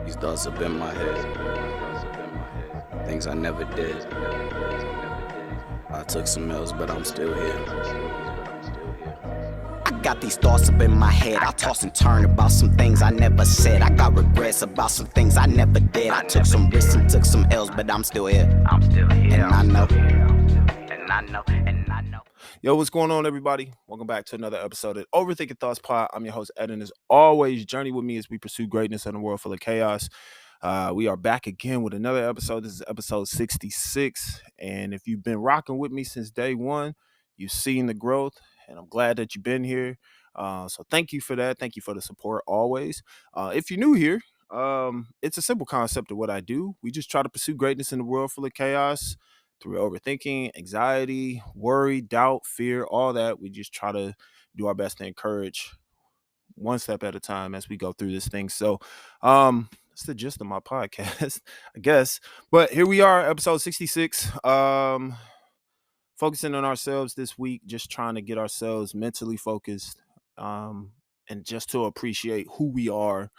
These thoughts up in my head, things I never did. I took some L's, but I'm still here. I got these thoughts up in my head. I toss and turn about some things I never said. I got regrets about some things I never did. I took some risks and took some L's, but I'm still here. And I know. Yo, what's going on, everybody? Welcome back to another episode of Overthinking Thoughts Pod. I'm your host, Ed, and as always, journey with me as we pursue greatness in a world full of chaos. We are back again with another episode. This is episode 66, and if you've been rocking with me since day one, you've seen the growth, and I'm glad that you've been here. So thank you for that. Thank you for the support always. If you're new here, it's a simple concept of what I do. We just try to pursue greatness in a world full of chaos. Through overthinking, anxiety, worry, doubt, fear, all that. We just try to do our best to encourage one step at a time as we go through this thing. So that's the gist of my podcast, I guess. But here we are, episode 66. Focusing on ourselves this week, just trying to get ourselves mentally focused and just to appreciate who we are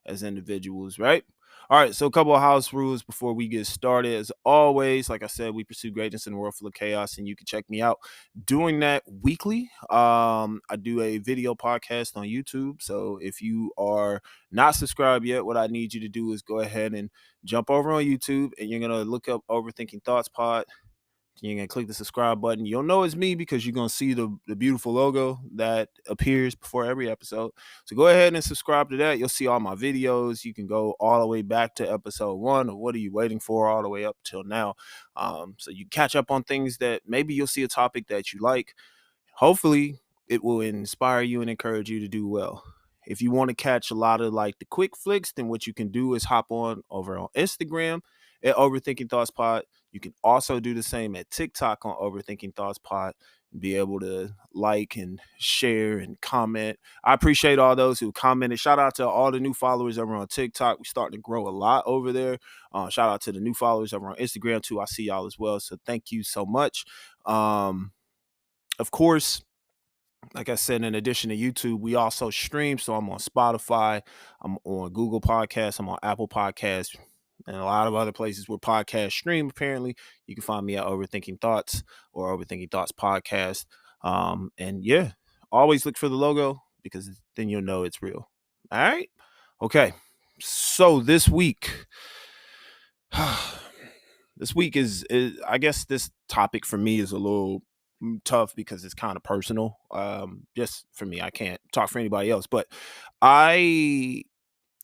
as individuals, right? All right, so a couple of house rules before we get started. As always, like I said, we pursue greatness in a world full of chaos, and you can check me out doing that weekly. I do a video podcast on YouTube, so if you are not subscribed yet, what I need you to do is go ahead and jump over on YouTube, and you're going to look up Overthinking Thoughts Pod. You're going to click the subscribe button. You'll know it's me because you're going to see the beautiful logo that appears before every episode. So go ahead and subscribe to that. You'll see all my videos. You can go all the way back to episode 1 or what are you waiting for all the way up till now. So you catch up on things that maybe you'll see a topic that you like. Hopefully it will inspire you and encourage you to do well. If you want to catch a lot of like the quick flicks, then what you can do is hop on over on Instagram at OverthinkingThoughtsPod. You can also do the same at TikTok on OverthinkingThoughtsPod and be able to like and share and comment. I appreciate all those who commented. Shout out to all the new followers over on TikTok. We're starting to grow a lot over there. Shout out to the new followers over on Instagram too. I see y'all as well. So thank you so much. Of course, like I said, in addition to YouTube, we also stream. So I'm on Spotify, I'm on Google Podcasts, I'm on Apple Podcasts, and a lot of other places where podcasts stream. Apparently, you can find me at Overthinking Thoughts or Overthinking Thoughts Podcast. And yeah, always look for the logo because then you'll know it's real. All right. Okay. So this week, is I guess this topic for me is a little tough because it's kind of personal. Just for me, I can't talk for anybody else, but I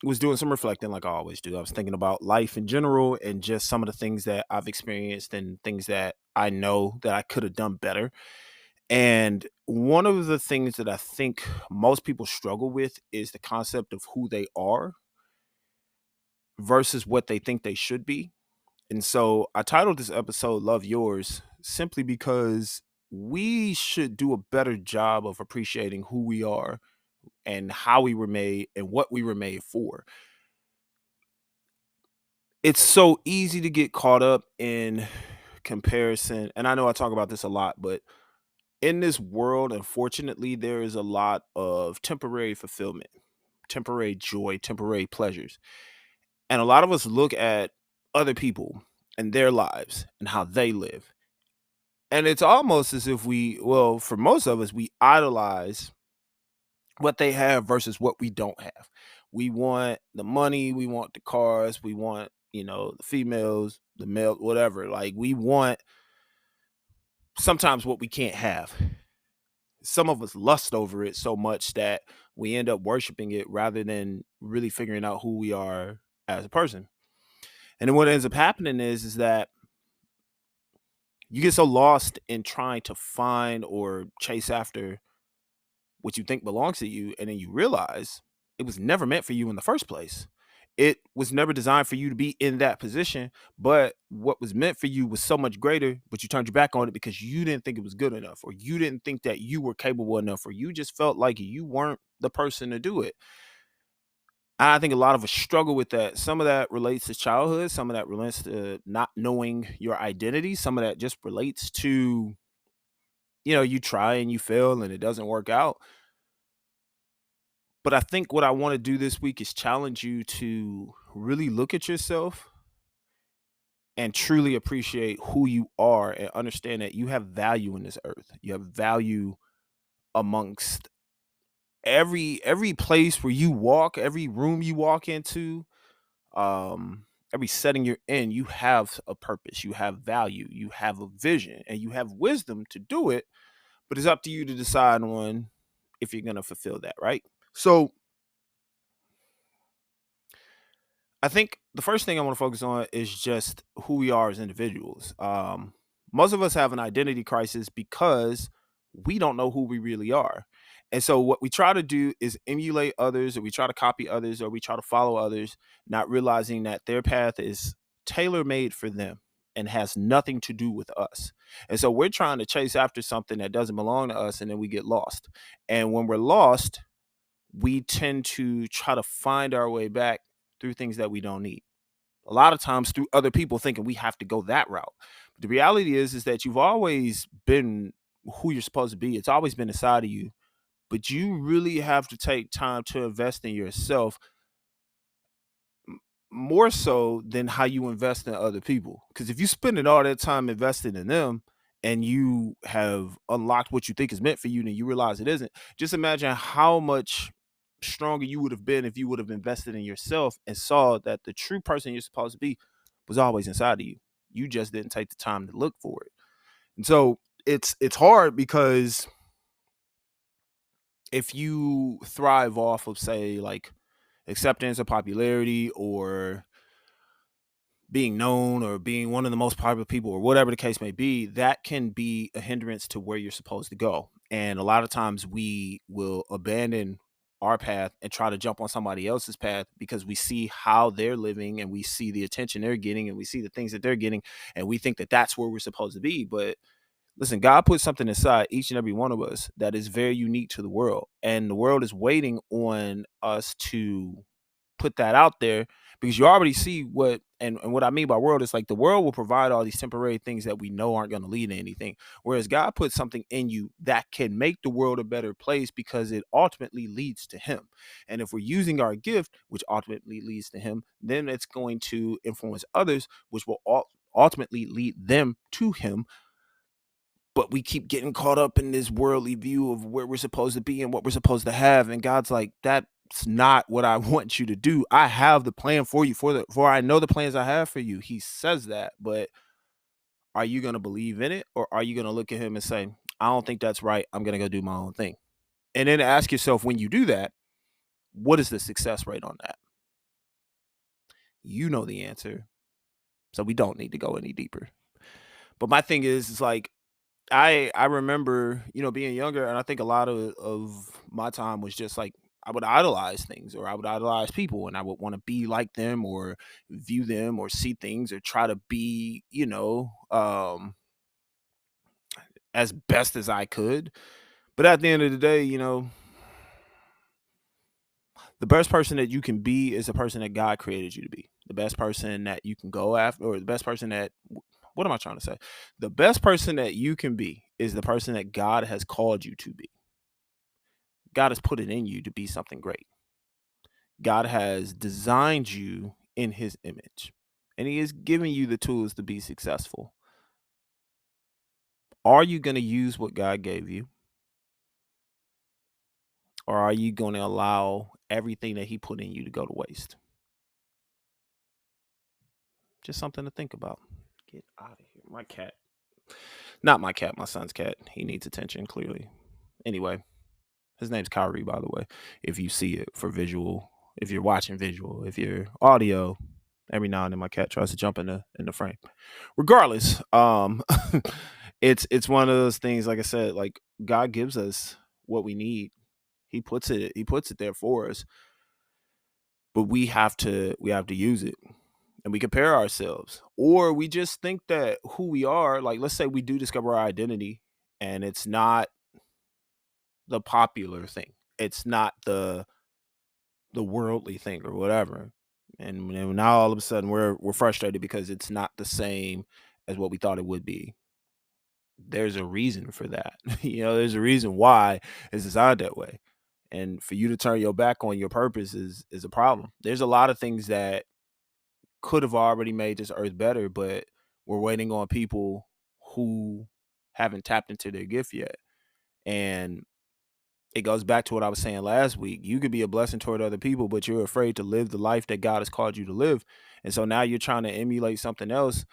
was doing some reflecting like I always do. I was thinking about life in general and just some of the things that I've experienced and things that I know that I could have done better. And one of the things that I think most people struggle with is the concept of who they are versus what they think they should be. And so I titled this episode Love Yours simply because we should do a better job of appreciating who we are and how we were made and what we were made for. It's so easy to get caught up in comparison. And I know I talk about this a lot, but in this world, unfortunately, there is a lot of temporary fulfillment, temporary joy, temporary pleasures. And a lot of us look at other people and their lives and how they live. And it's almost as if for most of us, we idolize what they have versus what we don't have. We want the money, we want the cars, we want, the females, the male, whatever. Like we want sometimes what we can't have. Some of us lust over it so much that we end up worshiping it rather than really figuring out who we are as a person. And then what ends up happening is that you get so lost in trying to find or chase after what you think belongs to you, and then you realize it was never meant for you in the first place. It was never designed for you to be in that position, but what was meant for you was so much greater, but you turned your back on it because you didn't think it was good enough, or you didn't think that you were capable enough, or you just felt like you weren't the person to do it. I think a lot of us struggle with that. Some of that relates to childhood. Some of that relates to not knowing your identity. Some of that just relates to, you try and you fail and it doesn't work out. But I think what I want to do this week is challenge you to really look at yourself and truly appreciate who you are and understand that you have value in this earth. You have value amongst every place where you walk, every room you walk into, every setting you're in. You have a purpose, you have value, you have a vision, and you have wisdom to do it. But it's up to you to decide on if you're going to fulfill that, right? So I think the first thing I want to focus on is just who we are as individuals. Most of us have an identity crisis because we don't know who we really are. And so what we try to do is emulate others, or we try to copy others, or we try to follow others, not realizing that their path is tailor-made for them and has nothing to do with us. And so we're trying to chase after something that doesn't belong to us, and then we get lost. And when we're lost, we tend to try to find our way back through things that we don't need. A lot of times through other people, thinking we have to go that route. But the reality is that you've always been who you're supposed to be. It's always been inside of you. But you really have to take time to invest in yourself, more so than how you invest in other people. Because if you spending all that time invested in them and you have unlocked what you think is meant for you, and you realize it isn't, just imagine how much stronger you would have been if you would have invested in yourself and saw that the true person you're supposed to be was always inside of you. You just didn't take the time to look for it. And so it's hard, because if you thrive off of, say, like acceptance or popularity, or being known, or being one of the most popular people, or whatever the case may be, that can be a hindrance to where you're supposed to go. And a lot of times we will abandon our path and try to jump on somebody else's path because we see how they're living, and we see the attention they're getting, and we see the things that they're getting, and we think that that's where we're supposed to be. But listen, God put something inside each and every one of us that is very unique to the world, and the world is waiting on us to put that out there, because you already see what, and what I mean by world is like the world will provide all these temporary things that we know aren't going to lead to anything, whereas God put something in you that can make the world a better place, because it ultimately leads to him. And if we're using our gift, which ultimately leads to him, then it's going to influence others, which will ultimately lead them to him. But we keep getting caught up in this worldly view of where we're supposed to be and what we're supposed to have, and God's like, that's not what I want you to do. I have the plan for you, for I know the plans I have for you. He says that, but are you going to believe in it, or are you going to look at him and say, I don't think that's right, I'm going to go do my own thing? And then ask yourself, when you do that, what is the success rate on that? You know the answer, so we don't need to go any deeper. But my thing is, it's like, I remember, being younger, and I think a lot of my time was just like, I would idolize things, or I would idolize people, and I would want to be like them, or view them, or see things, or try to be, as best as I could. But at the end of the day, the best person that you can be is the person that God created you to be. The best person that you can go after, or the best person that, what am I trying to say? The best person that you can be is the person that God has called you to be. God has put it in you to be something great. God has designed you in his image, and he has given you the tools to be successful. Are you going to use what God gave you? Or are you going to allow everything that he put in you to go to waste? Just something to think about. Get out of here. My cat. Not my cat, my son's cat. He needs attention, clearly. Anyway, his name's Kyrie, by the way. If you see it for visual, if you're watching visual, if you're audio, every now and then my cat tries to jump in the frame. Regardless, it's one of those things, like I said, like God gives us what we need. He puts it there for us. But we have to use it. And we compare ourselves, or we just think that who we are, like, let's say we do discover our identity, and it's not the popular thing, it's not the worldly thing, or whatever, and now all of a sudden we're frustrated because it's not the same as what we thought it would be. There's a reason for that. There's a reason why it's designed that way. And for you to turn your back on your purpose is a problem. There's a lot of things that could have already made this earth better, but we're waiting on people who haven't tapped into their gift yet. And it goes back to what I was saying last week. You could be a blessing toward other people, but you're afraid to live the life that God has called you to live. And so now you're trying to emulate something else,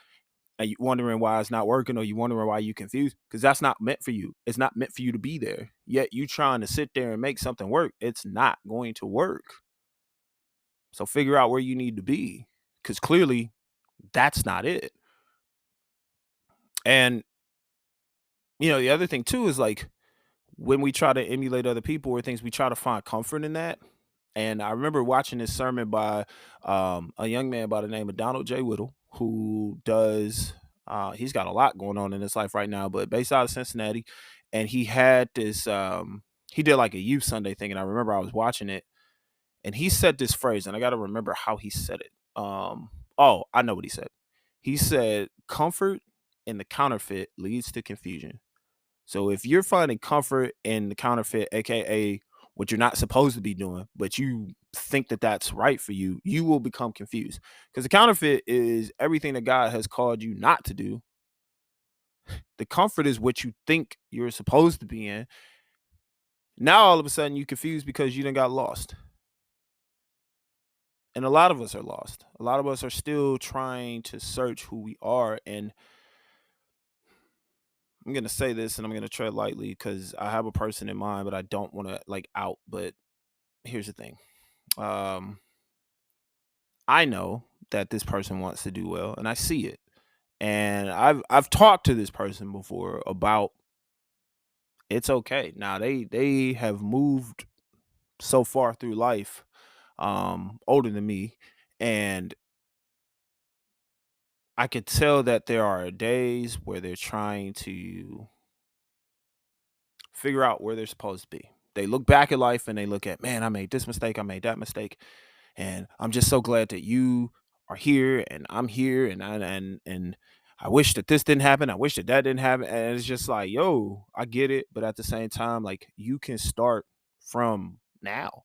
and you wondering why it's not working, or you wondering why you confused, because that's not meant for you. It's not meant for you to be there. Yet you trying to sit there and make something work. It's not going to work. So figure out where you need to be, because clearly that's not it. And the other thing too is like, when we try to emulate other people or things, we try to find comfort in that. And I remember watching this sermon by a young man by the name of Donald J. Whittle, who does, he's got a lot going on in his life right now, but based out of Cincinnati. And he had this, he did like a youth Sunday thing. And I remember I was watching it, and he said this phrase, and I got to remember how he said it. Oh, I know what he said. He said, comfort in the counterfeit leads to confusion. So if you're finding comfort in the counterfeit, aka what you're not supposed to be doing, but you think that that's right for you, you will become confused. Because the counterfeit is everything that God has called you not to do. The comfort is what you think you're supposed to be in. Now all of a sudden you're confused because you done got lost. And a lot of us are lost. A lot of us are still trying to search who we are. And I'm going to say this, and I'm going to tread lightly because I have a person in mind, but I don't want to like out. But here's the thing. I know that this person wants to do well, and I see it. And I've talked to this person before about it's okay. Now they have moved so far through life, older than me, and I could tell that there are days where they're trying to figure out where they're supposed to be. They look back at life and they look at, man, I made this mistake, I made that mistake, and I'm just so glad that you are here and I'm here, and I wish that this didn't happen. I wish that that didn't happen. And it's just like, yo, I get it, but at the same time, like, you can start from now.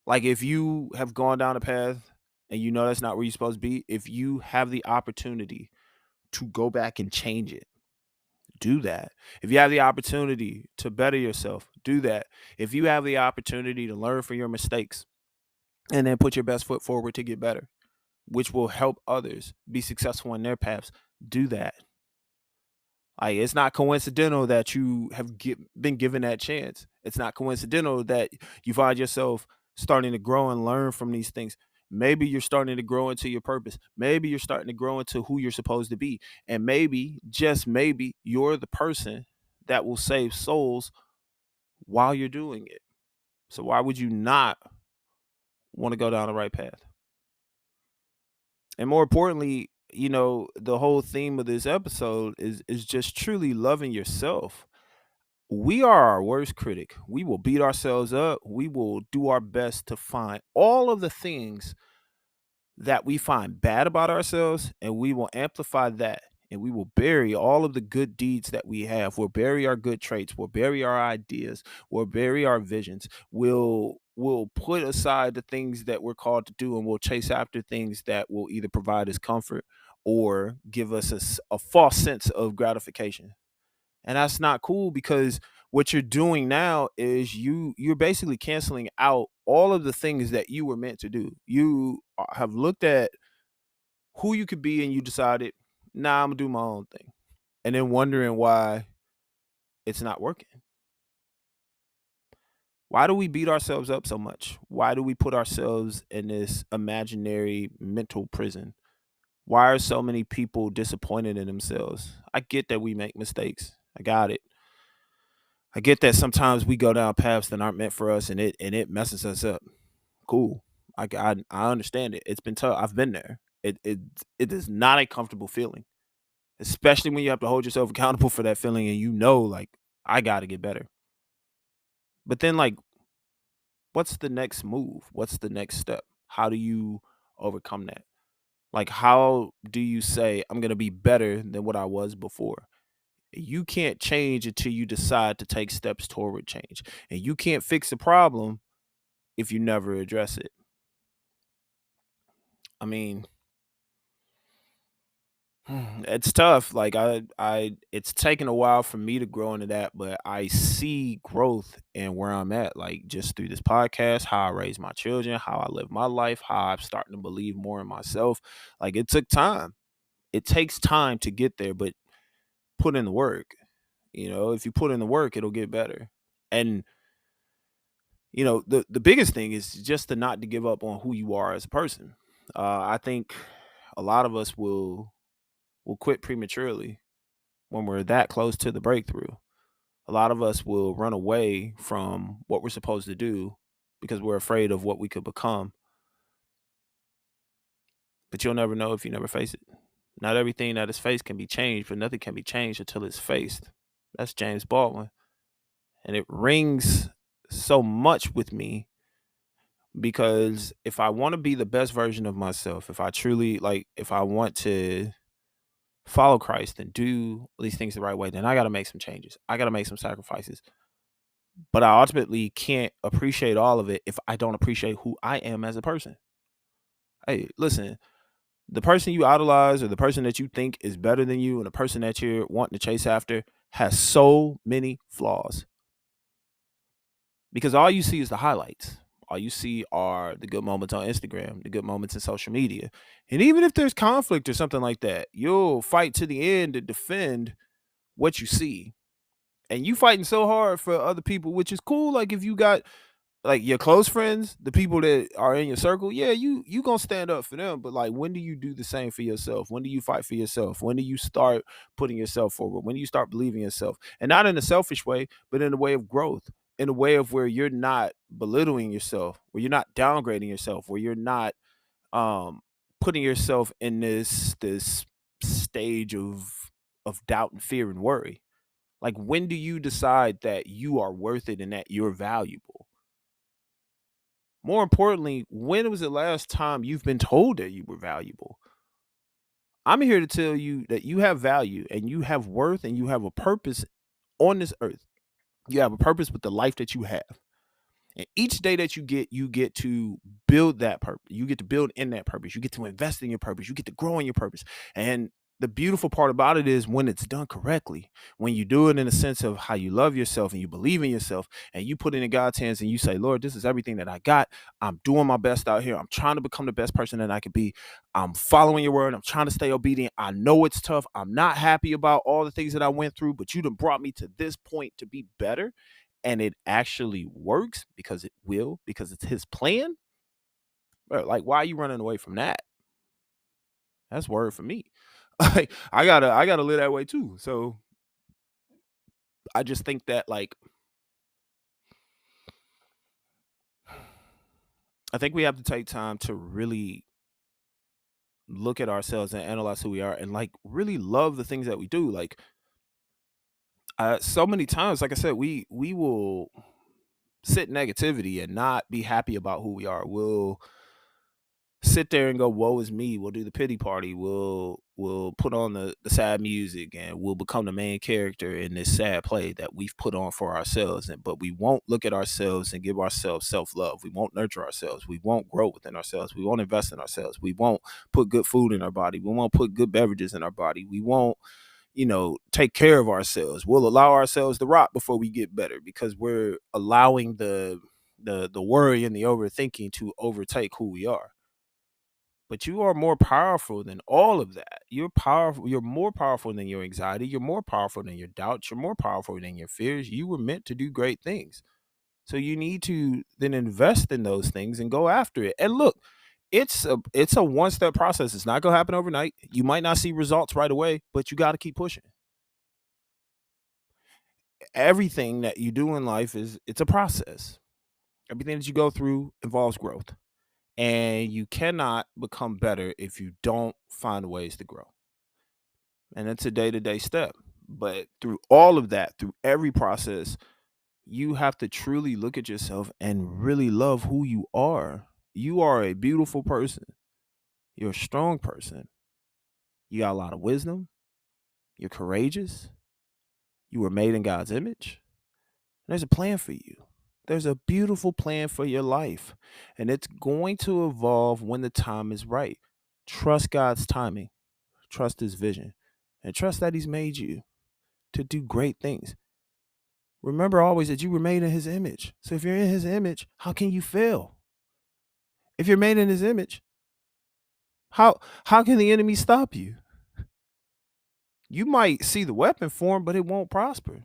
Like, if you have gone down a path and you know that's not where you're supposed to be, if you have the opportunity to go back and change it, do that. If you have the opportunity to better yourself, do that. If you have the opportunity to learn from your mistakes and then put your best foot forward to get better, which will help others be successful in their paths, do that. Like, it's not coincidental that you have been given that chance. It's not coincidental that you find yourself starting to grow and learn from these things. Maybe you're starting to grow into your purpose. Maybe you're starting to grow into who you're supposed to be. And maybe, just maybe, you're the person that will save souls while you're doing it. So why would you not want to go down the right path? And more importantly, the whole theme of this episode is just truly loving yourself. We are our worst critic. We will beat ourselves up. We will do our best to find all of the things that we find bad about ourselves, and we will amplify that, and we will bury all of the good deeds that we have. We'll bury our good traits. We'll bury our ideas. We'll bury our visions. We'll put aside the things that we're called to do, and we'll chase after things that will either provide us comfort or give us a false sense of gratification. And that's not cool, because what you're doing now is you're basically canceling out all of the things that you were meant to do. You have looked at who you could be and you decided, nah, I'm gonna do my own thing. And then wondering why it's not working. Why do we beat ourselves up so much? Why do we put ourselves in this imaginary mental prison? Why are so many people disappointed in themselves? I get that we make mistakes. I got it. I get that sometimes we go down paths that aren't meant for us, and it messes us up. Cool. I understand it. It's been tough. I've been there. It is not a comfortable feeling, especially when you have to hold yourself accountable for that feeling, and like, I got to get better. But then, like, what's the next move? What's the next step? How do you overcome that? Like, how do you say, I'm going to be better than what I was before? You can't change until you decide to take steps toward change. And you can't fix a problem if you never address it. I mean, It's tough. Like it's taken a while for me to grow into that, but I see growth in where I'm at. Like just through this podcast, how I raise my children, how I live my life, how I'm starting to believe more in myself. Like it took time. It takes time to get there, but put in the work. If you put in the work, it'll get better. And the biggest thing is just to not to give up on who you are as a person. I think a lot of us will quit prematurely when we're that close to the breakthrough. A lot of us will run away from what we're supposed to do because we're afraid of what we could become. But you'll never know if you never face it. Not everything that is faced can be changed, but nothing can be changed until it's faced. That's James Baldwin. And it rings so much with me because if I want to be the best version of myself, if I truly if I want to follow Christ and do these things the right way, then I got to make some changes. I got to make some sacrifices. But I ultimately can't appreciate all of it if I don't appreciate who I am as a person. Hey, listen, the person you idolize or the person that you think is better than you and the person that you're wanting to chase after has so many flaws because all you see is the highlights. All you see are the good moments on Instagram, the good moments in social media. And even if there's conflict or something like that, you'll fight to the end to defend what you see. And you fighting so hard for other people, which is cool. Like if you got like your close friends, the people that are in your circle, yeah, you gonna stand up for them. But like, when do you do the same for yourself? When do you fight for yourself? When do you start putting yourself forward? When do you start believing yourself? And not in a selfish way, but in a way of growth, in a way of where you're not belittling yourself, where you're not downgrading yourself, where you're not um putting yourself in this stage of doubt and fear and worry. Like, when do you decide that you are worth it and that you're valuable? More importantly, when was the last time you've been told that you were valuable? I'm here to tell you that you have value and you have worth and you have a purpose on this earth. You have a purpose with the life that you have. And each day that you get to build that purpose. You get to build in that purpose. You get to invest in your purpose. You get to grow in your purpose. And the beautiful part about it is when it's done correctly, when you do it in a sense of how you love yourself and you believe in yourself and you put it in God's hands and you say, Lord, this is everything that I got. I'm doing my best out here. I'm trying to become the best person that I could be. I'm following your word. I'm trying to stay obedient. I know it's tough. I'm not happy about all the things that I went through, but you done brought me to this point to be better. And it actually works because it will, because it's his plan. Bro, like, why are you running away from that? That's word for me. Like, I gotta live that way too. So I just think that I think we have to take time to really look at ourselves and analyze who we are and really love the things that we do. Like so many times, like I said, we will sit in negativity and not be happy about who we are. We'll sit there and go, woe is me. We'll do the pity party. We'll put on the sad music and we'll become the main character in this sad play that we've put on for ourselves. But we won't look at ourselves and give ourselves self-love. We won't nurture ourselves. We won't grow within ourselves. We won't invest in ourselves. We won't put good food in our body. We won't put good beverages in our body. We won't, take care of ourselves. We'll allow ourselves to rot before we get better because we're allowing the worry and the overthinking to overtake who we are. But you are more powerful than all of that. You're powerful. You're more powerful than your anxiety. You're more powerful than your doubts. You're more powerful than your fears. You were meant to do great things. So you need to then invest in those things and go after it. And look, it's a one-step process. It's not gonna happen overnight. You might not see results right away, but you got to keep pushing. Everything that you do in life it's a process. Everything that you go through involves growth. And you cannot become better if you don't find ways to grow. And it's a day-to-day step. But through all of that, through every process, you have to truly look at yourself and really love who you are. You are a beautiful person. You're a strong person. You got a lot of wisdom. You're courageous. You were made in God's image. And there's a plan for you. There's a beautiful plan for your life. And it's going to evolve when the time is right. Trust God's timing. trust his vision, and trust that he's made you to do great things. Remember always that you were made in his image. So if you're in his image, how can you fail? If you're made in his image, how can the enemy stop you? You might see the weapon form, but it won't prosper.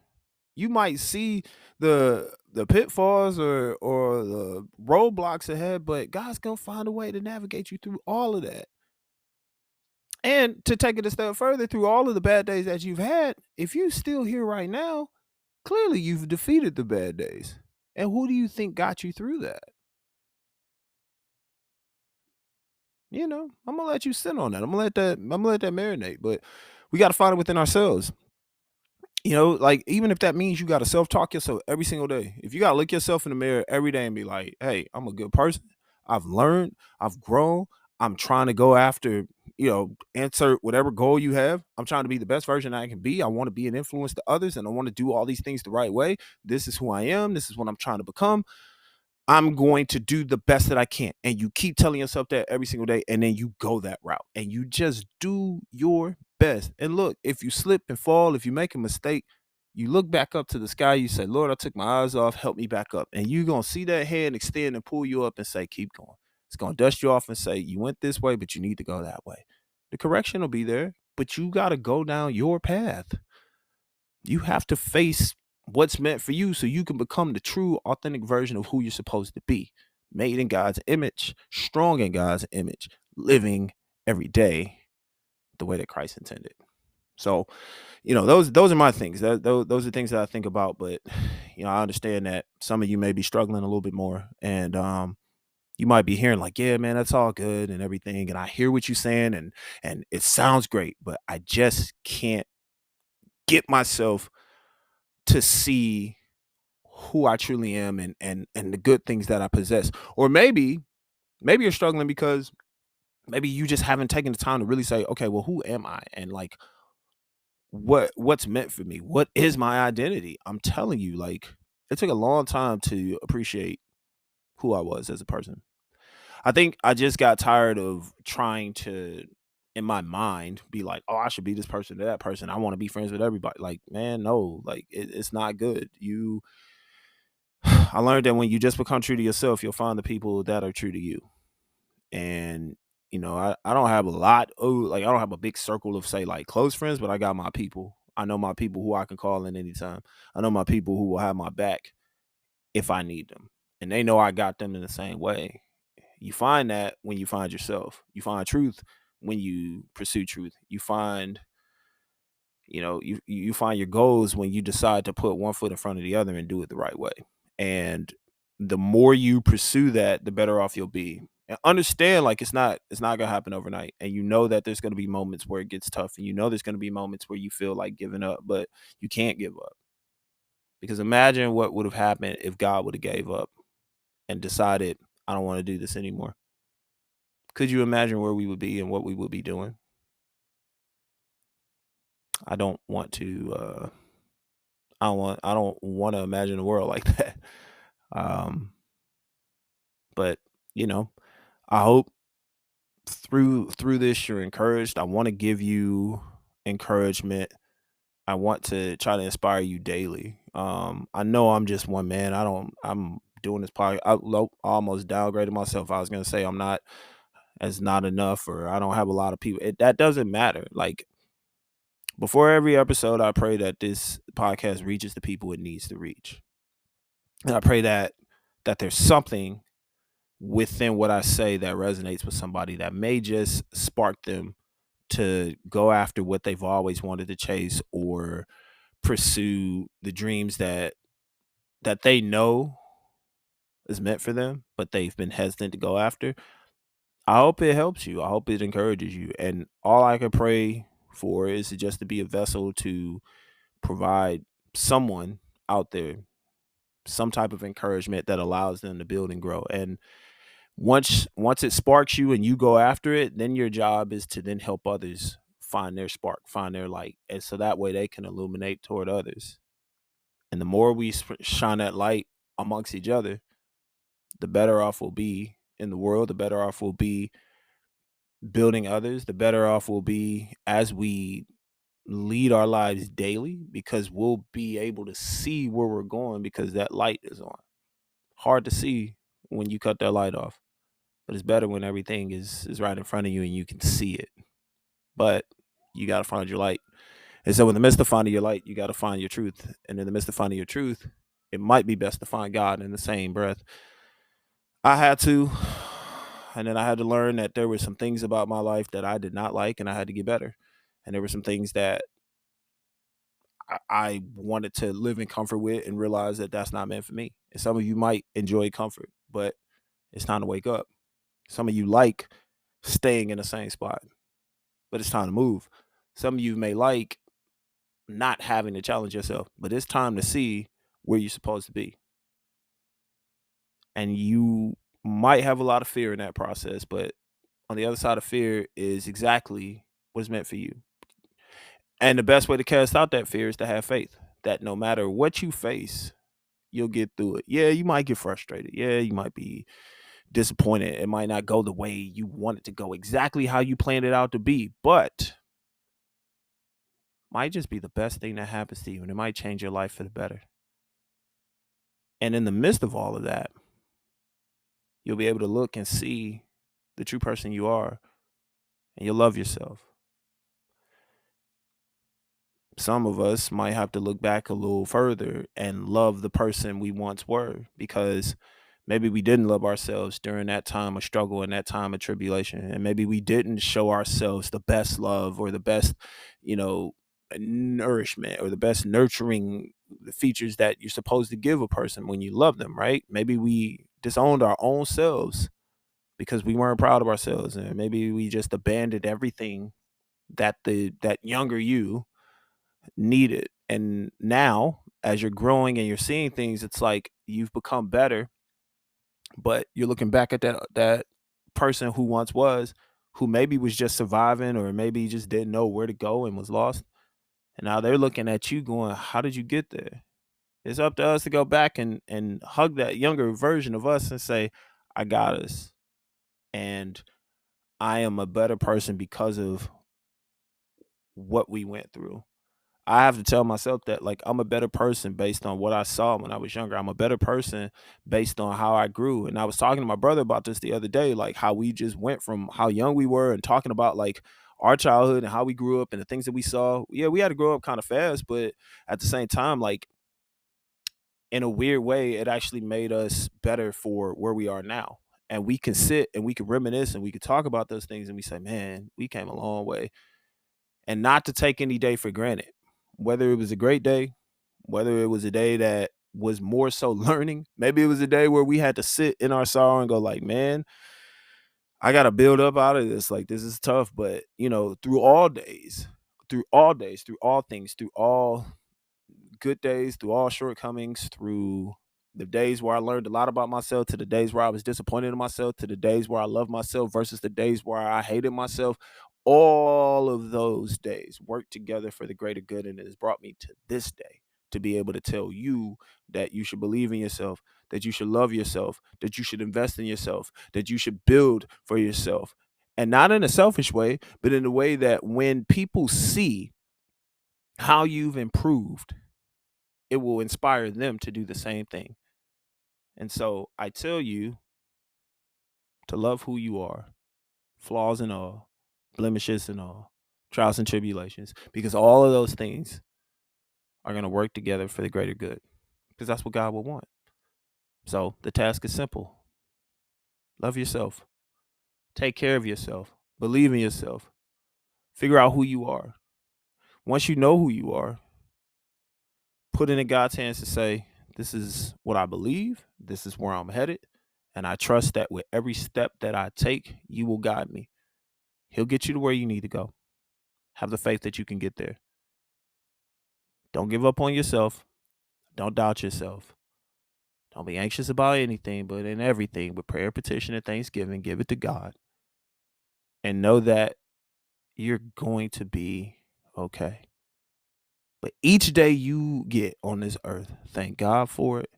You might see the pitfalls or the roadblocks ahead, but God's gonna find a way to navigate you through all of that. And to take it a step further, through all of the bad days that you've had, if you're still here right now, clearly you've defeated the bad days. And who do you think got you through that? You know, I'm gonna let you sit on that. I'm gonna let that marinate. But we gotta find it within ourselves. You know, like even if that means you gotta self-talk yourself every single day. If you gotta look yourself in the mirror every day and be like, hey, I'm a good person. I've learned, I've grown, I'm trying to go after, insert whatever goal you have. I'm trying to be the best version I can be. I want to be an influence to others and I want to do all these things the right way. This is who I am. This is what I'm trying to become. I'm going to do the best that I can. And you keep telling yourself that every single day. And then you go that route and you just do your best. And look, if you slip and fall, if you make a mistake, you look back up to the sky, you say, Lord, I took my eyes off, help me back up. And you're going to see that hand extend and pull you up and say, keep going. It's going to dust you off and say, you went this way, but you need to go that way. The correction will be there, but you got to go down your path. You have to face what's meant for you so you can become the true, authentic version of who you're supposed to be. Made in God's image, strong in God's image, living every day the way that Christ intended. So, those are my things. Those are things that I think about. But, I understand that some of you may be struggling a little bit more. And you might be hearing like, yeah, man, that's all good and everything. And I hear what you're saying and it sounds great, but I just can't get myself to see who I truly am and the good things that I possess. Or maybe you're struggling because maybe you just haven't taken the time to really say, okay, well, who am I? And like what's meant for me? What is my identity? I'm telling you, like, it took a long time to appreciate who I was as a person. I think I just got tired of trying to, in my mind, be like, oh, I should be this person to that person. I want to be friends with everybody. Like, man, no, like it's not good. I learned that when you just become true to yourself, you'll find the people that are true to you. And, I don't have I don't have a big circle of, say, like close friends, but I got my people. I know my people who I can call in anytime. I know my people who will have my back if I need them. And they know I got them in the same way. You find that when you find yourself. You find truth when you pursue truth. You find, you find your goals when you decide to put one foot in front of the other and do it the right way. And the more you pursue that, the better off you'll be. And understand, like, it's not gonna happen overnight. And you know that there's gonna be moments where it gets tough, and there's gonna be moments where you feel like giving up, but you can't give up. Because imagine what would have happened if God would have gave up and decided, I don't want to do this anymore. Could you imagine where we would be and what we would be doing? I don't want to I don't want to imagine a world like that. But I hope through this you're encouraged. I want to give you encouragement. I want to try to inspire you daily. I know I'm just one man. I'm doing this podcast. I almost downgraded myself. I was gonna say I'm not as not enough, or I don't have a lot of people. That doesn't matter. Like, before every episode, I pray that this podcast reaches the people it needs to reach. And I pray that there's something within what I say that resonates with somebody that may just spark them to go after what they've always wanted to chase, or pursue the dreams that they know is meant for them, but they've been hesitant to go after. I hope it helps you. I hope it encourages you. And all I can pray for is just to be a vessel to provide someone out there some type of encouragement that allows them to build and grow. And once it sparks you and you go after it, then your job is to then help others find their spark, find their light. And so that way they can illuminate toward others. And the more we shine that light amongst each other, the better off we'll be in the world, the better off we'll be building others, the better off we'll be as we lead our lives daily, because we'll be able to see where we're going because that light is on. Hard to see when you cut that light off, but it's better when everything is right in front of you and you can see it. But you got to find your light. And so in the midst of finding your light, you got to find your truth. And in the midst of finding your truth, it might be best to find God in the same breath. I had to, and then I had to learn that there were some things about my life that I did not like and I had to get better. And there were some things that I wanted to live in comfort with and realize that that's not meant for me. And some of you might enjoy comfort, but it's time to wake up. Some of you like staying in the same spot, but it's time to move. Some of you may like not having to challenge yourself, but it's time to see where you're supposed to be. And you might have a lot of fear in that process, but on the other side of fear is exactly what is meant for you. And the best way to cast out that fear is to have faith that no matter what you face, you'll get through it. Yeah, you might get frustrated. Yeah, you might be disappointed. It might not go the way you want it to go, exactly how you planned it out to be, but might just be the best thing that happens to you, and it might change your life for the better. And in the midst of all of that, you'll be able to look and see the true person you are, and you'll love yourself. Some of us might have to look back a little further and love the person we once were, because maybe we didn't love ourselves during that time of struggle and that time of tribulation. And maybe we didn't show ourselves the best love or the best, nourishment or the best nurturing features that you're supposed to give a person when you love them, right? Maybe we disowned our own selves because we weren't proud of ourselves, and maybe we just abandoned everything that that younger you needed. And now, as you're growing and you're seeing things, it's like you've become better, but you're looking back at that person who once was, who maybe was just surviving or maybe just didn't know where to go and was lost. And now they're looking at you going, how did you get there? It's up to us to go back and hug that younger version of us and say, I got us. And I am a better person because of what we went through. I have to tell myself that, like, I'm a better person based on what I saw when I was younger. I'm a better person based on how I grew. And I was talking to my brother about this the other day, like how we just went from how young we were and talking about like our childhood and how we grew up and the things that we saw. Yeah, we had to grow up kind of fast, but at the same time, like, in a weird way, it actually made us better for where we are now. And we can sit and we can reminisce and we can talk about those things and we say, man, we came a long way. And not to take any day for granted, whether it was a great day, whether it was a day that was more so learning. Maybe it was a day where we had to sit in our sorrow and go like, man, I got to build up out of this. Like, this is tough. But, through all days, through all days, through all things, through all good days, through all shortcomings, through the days where I learned a lot about myself, to the days where I was disappointed in myself, to the days where I loved myself versus the days where I hated myself. All of those days work together for the greater good, and it has brought me to this day to be able to tell you that you should believe in yourself, that you should love yourself, that you should invest in yourself, that you should build for yourself. And not in a selfish way, but in a way that when people see how you've improved, it will inspire them to do the same thing. And so I tell you to love who you are, flaws and all, blemishes and all, trials and tribulations, because all of those things are going to work together for the greater good, because that's what God will want. So the task is simple. Love yourself. Take care of yourself. Believe in yourself. Figure out who you are. Once you know who you are, put it in God's hands to say, this is what I believe. This is where I'm headed. And I trust that with every step that I take, you will guide me. He'll get you to where you need to go. Have the faith that you can get there. Don't give up on yourself. Don't doubt yourself. Don't be anxious about anything, but in everything, with prayer, petition, and thanksgiving, give it to God. And know that you're going to be okay. But each day you get on this earth, thank God for it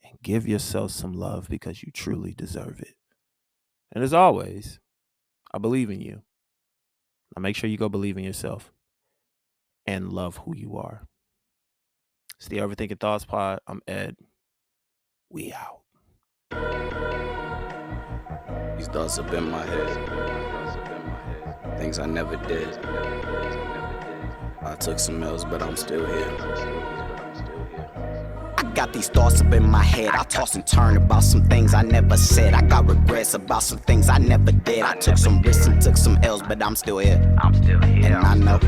and give yourself some love, because you truly deserve it. And as always, I believe in you. Now make sure you go believe in yourself and love who you are. It's the Overthinking Thoughts Pod. I'm Ed. We out. These thoughts up in my head. Things I never did. I took some L's, but I'm still here. I got these thoughts up in my head. I toss and turn about some things I never said. I got regrets about some things I never did. I took some risks and took some L's, but I'm still here. And I know.